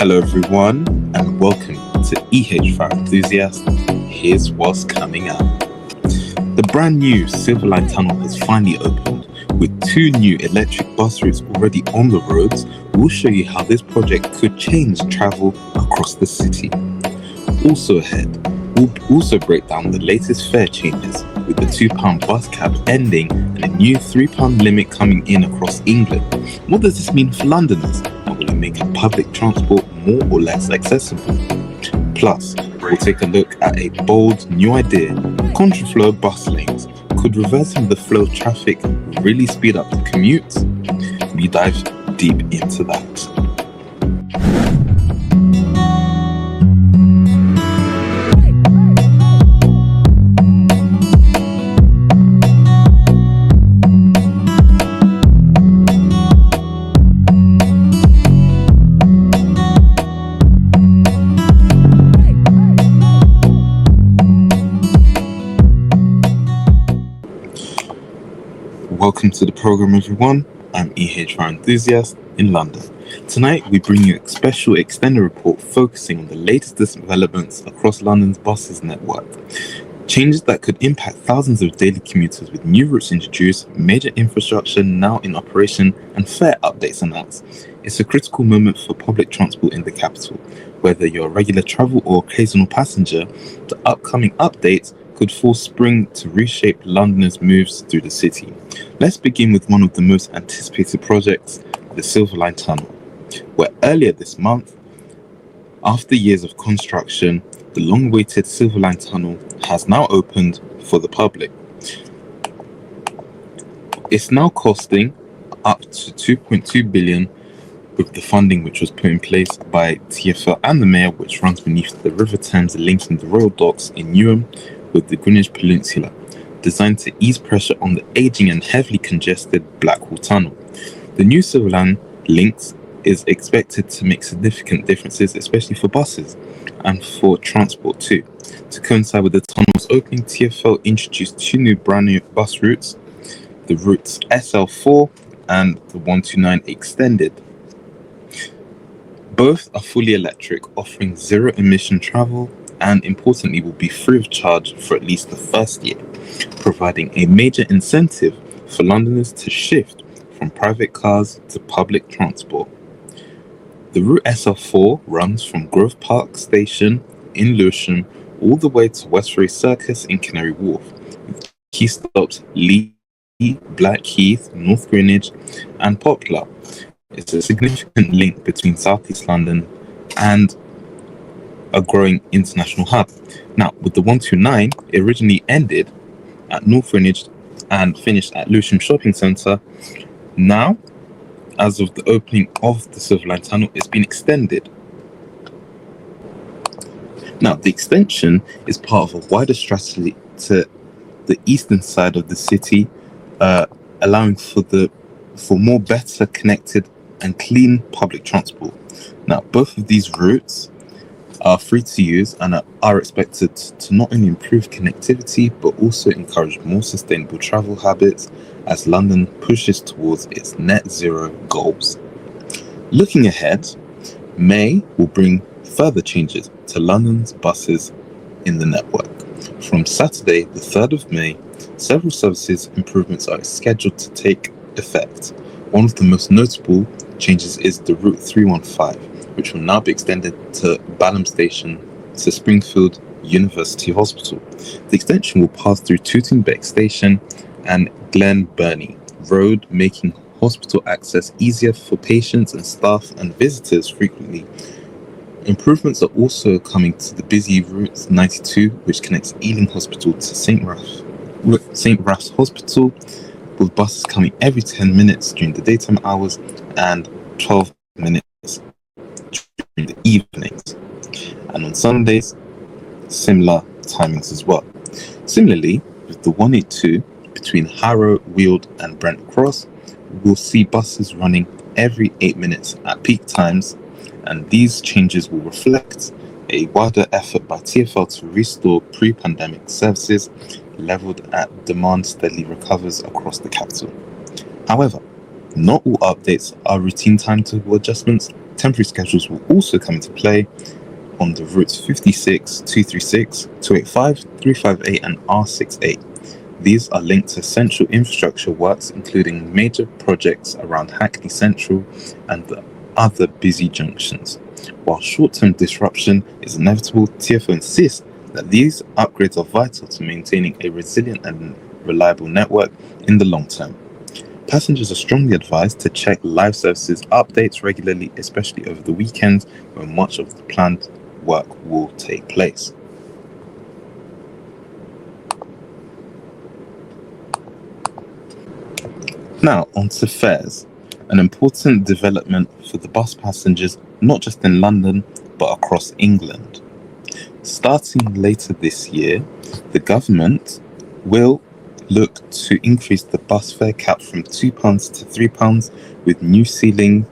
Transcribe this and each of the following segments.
Hello everyone and welcome to EH for Enthusiasts. Here's what's coming up. The brand new Silver Line Tunnel has finally opened. With 2 new electric bus routes already on the roads, we'll show you how this project could change travel across the city. Also ahead, we'll also break down the latest fare changes, with the £2 bus cap ending and a new £3 limit coming in across England. What does this mean for Londoners, and will it make public transport more or less accessible? Plus, we'll take a look at a bold new idea: contraflow bus lanes. Could reversing the flow of traffic really speed up the commutes? We dive deep into that. Welcome to the program, everyone. I'm EH for Enthusiast in London. Tonight, we bring you a special extended report focusing on the latest developments across London's buses network. Changes that could impact thousands of daily commuters, with new routes introduced, major infrastructure now in operation, and fare updates announced. It's a critical moment for public transport in the capital. Whether you're a regular traveller or occasional passenger, the upcoming updates could force spring to reshape Londoners' moves through the city. Let's begin with one of the most anticipated projects, the Silver Line Tunnel, where earlier this month, after years of construction, the long-awaited Silver Line Tunnel has now opened for the public. It's now costing up to 2.2 billion, with the funding which was put in place by TfL and the Mayor, which runs beneath the River Thames, linking the Royal Docks in Newham with the Greenwich Peninsula, designed to ease pressure on the aging and heavily congested Blackwall Tunnel. The new Silver Line links is expected to make significant differences, especially for buses and for transport too. To coincide with the tunnel's opening, TfL introduced 2 new brand new bus routes, the routes SL4 and the 129 Extended. Both are fully electric, offering zero emission travel, and importantly will be free of charge for at least the first year, providing a major incentive for Londoners to shift from private cars to public transport. The route SL4 runs from Grove Park Station in Lewisham all the way to Westbury Circus in Canary Wharf, with key stops Lee, Blackheath, North Greenwich and Poplar. It's a significant link between South East London and a growing international hub. Now, with the 129, it originally ended at North Greenwich and finished at Lewisham Shopping Centre. Now, as of the opening of the Silver Line Tunnel, it's been extended. Now, the extension is part of a wider strategy to the eastern side of the city, allowing for more better connected and clean public transport. Now, both of these routes are free to use and are expected to not only improve connectivity but also encourage more sustainable travel habits as London pushes towards its net zero goals. Looking ahead, May will bring further changes to London's buses in the network. From Saturday, the 3rd of May, several services improvements are scheduled to take effect. One of the most notable changes is the Route 315, which will now be extended to Balham Station to Springfield University Hospital. The extension will pass through Tooting Bec Station and Glen Burnie Road, making hospital access easier for patients and staff and visitors frequently. Improvements are also coming to the busy Route 92, which connects Ealing Hospital to St. Ralph's Hospital, with buses coming every 10 minutes during the daytime hours and 12 minutes during the evenings, and on Sundays similar timings as well. Similarly, with the 182 between Harrow, Weald and Brent Cross, we'll see buses running every 8 minutes at peak times, and these changes will reflect a wider effort by TfL to restore pre-pandemic services, levelled at demand steadily recovers across the capital. However, Not all updates are routine timetable adjustments. Temporary schedules will also come into play on the routes 56, 236, 285, 358 and R68. These are linked to essential infrastructure works, including major projects around Hackney Central and the other busy junctions. While short-term disruption is inevitable, TfL insists that these upgrades are vital to maintaining a resilient and reliable network in the long term. Passengers are strongly advised to check live services updates regularly, especially over the weekends when much of the planned work will take place. Now, on to fares, an important development for the bus passengers, not just in London, but across England. Starting later this year, the government will look to increase the bus fare cap from £2 to £3 with new ceiling,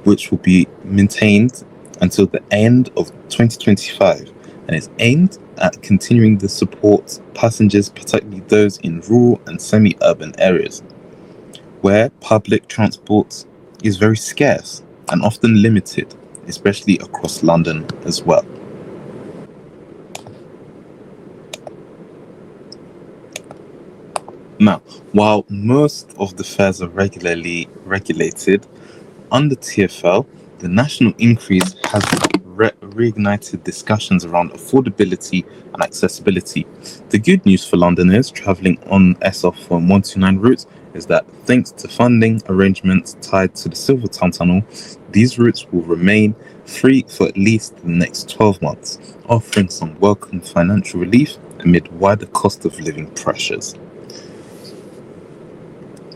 which will be maintained until the end of 2025 and is aimed at continuing to support passengers, particularly those in rural and semi-urban areas, where public transport is very scarce and often limited, especially across London as well. Now, while most of the fares are regularly regulated, under TfL, the national increase has reignited discussions around affordability and accessibility. The good news for Londoners travelling on SR 129 routes is that thanks to funding arrangements tied to the Silvertown Tunnel, these routes will remain free for at least the next 12 months, offering some welcome financial relief amid wider cost of living pressures.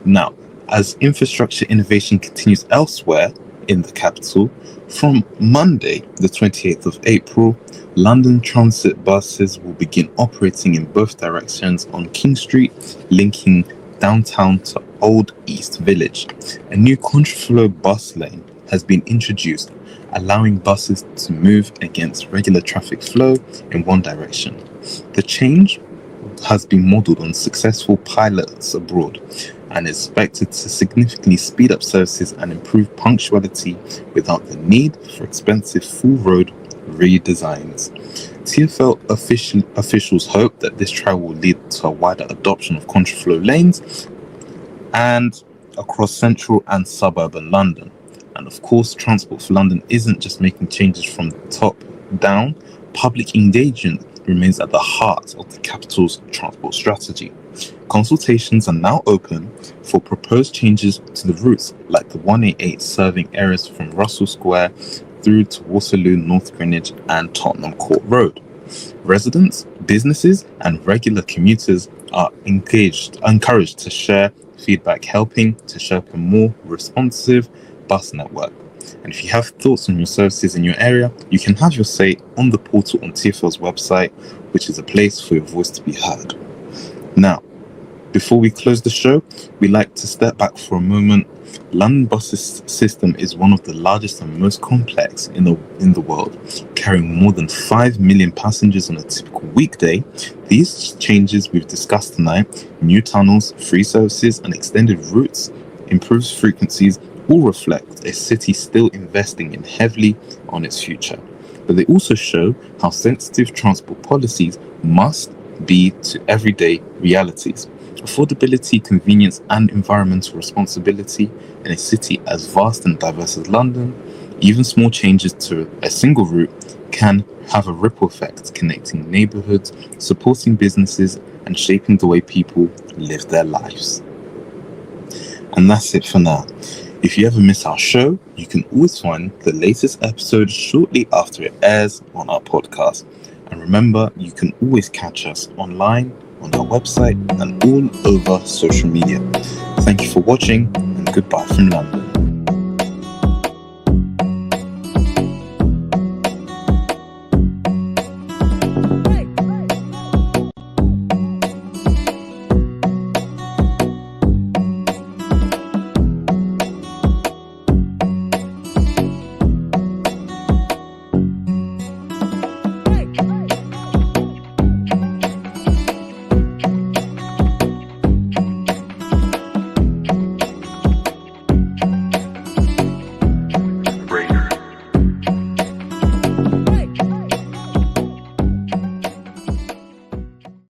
Now, as infrastructure innovation continues elsewhere in the capital, from Monday, the 28th of April, London Transit buses will begin operating in both directions on King Street, linking downtown to Old East Village. A new contraflow bus lane has been introduced, allowing buses to move against regular traffic flow in one direction. The change has been modelled on successful pilots abroad and is expected to significantly speed up services and improve punctuality without the need for expensive full road redesigns. TfL officials hope that this trial will lead to a wider adoption of contraflow lanes and across central and suburban London. And of course, Transport for London isn't just making changes from the top down. Public engagement remains at the heart of the capital's transport strategy. Consultations are now open for proposed changes to the routes, like the 188 serving areas from Russell Square through to Waterloo, North Greenwich and Tottenham Court Road. Residents, businesses and regular commuters are encouraged to share feedback, helping to shape a more responsive bus network. And if you have thoughts on your services in your area, you can have your say on the portal on TfL's website, which is a place for your voice to be heard. Now, before we close the show, we like to step back for a moment. London bus system is one of the largest and most complex in the world, carrying more than 5 million passengers on a typical weekday. These changes we've discussed tonight, new tunnels, free services and extended routes, improved frequencies, all reflect a city still investing in heavily on its future. But they also show how sensitive transport policies must be to everyday realities. Affordability, convenience and environmental responsibility in a city as vast and diverse as London. Even small changes to a single route can have a ripple effect, connecting neighbourhoods, supporting businesses and shaping the way people live their lives. And that's it for now. If you ever miss our show, you can always find the latest episode shortly after it airs on our podcast. And remember, you can always catch us online, on our website, and all over social media. Thank you for watching, and goodbye from London.